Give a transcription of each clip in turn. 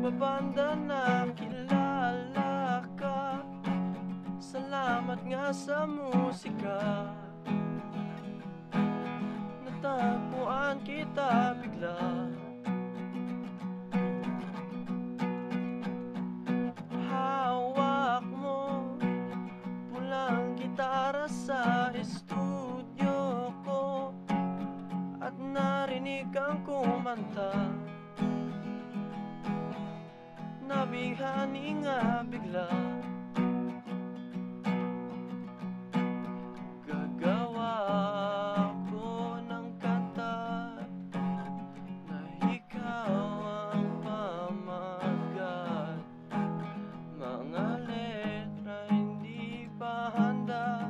pagbabanda nakilala ka. Salamat nga sa musika, natagpuan kita bigla. Hawak mo pulang gitara sa estudyo ko, at narinig kang kumanta. Nabighani nga bigla. Gagawa ko ng kanta na ikaw ang pamagat. Mga letra hindi pa handa,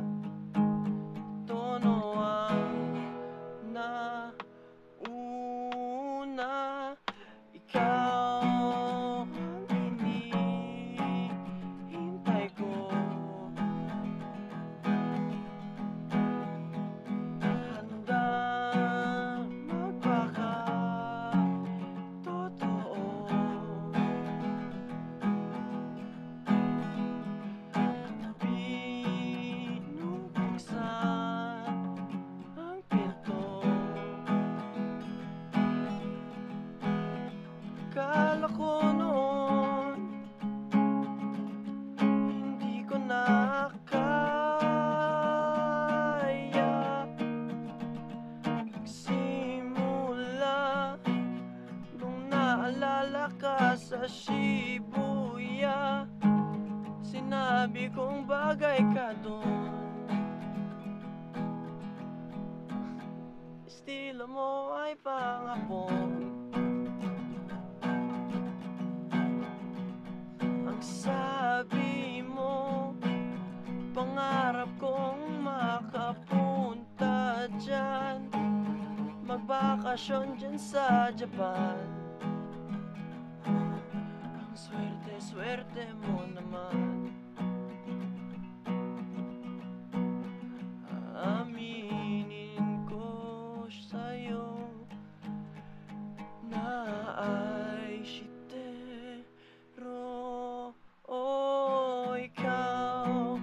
tono ang nauna. Ikaw ang hinihintay ko, handang magpakatotoo. Binubuksan ang pinto, akala ko noon hindi ko na kaya. Simula nung naalala ka sa Shibuya, sinabi kong bagay ka doon. Estilo mo ay pang-Hapon. Ang sabi mo, pangarap kong makapunta dyan, magbakasyon dyan sa Japan. Ang swerte-swerte mo naman. Aminin ko sa'yo na ay shitero. Oh, ikaw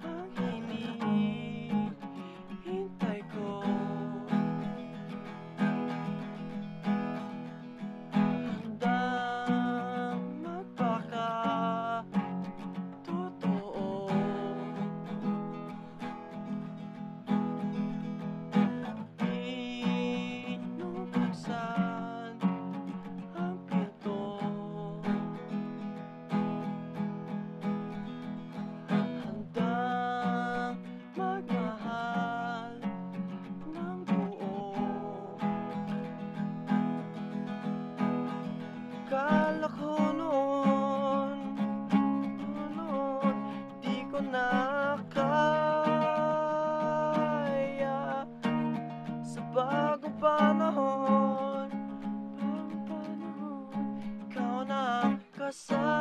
ang hinihintay ko, handang magpakatotoo. Binubuksan ang pinto, handang magmahal ng buo. Akala ko noon di ko na kaya. Sa bagong panahon, ikaw na ang kasama.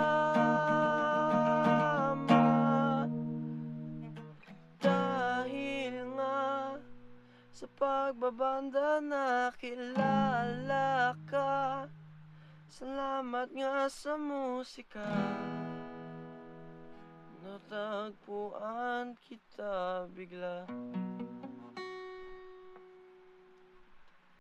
Dahil nga sa pagbabanda nakilala ka. Salamat nga sa musika, natagpuan kita bigla.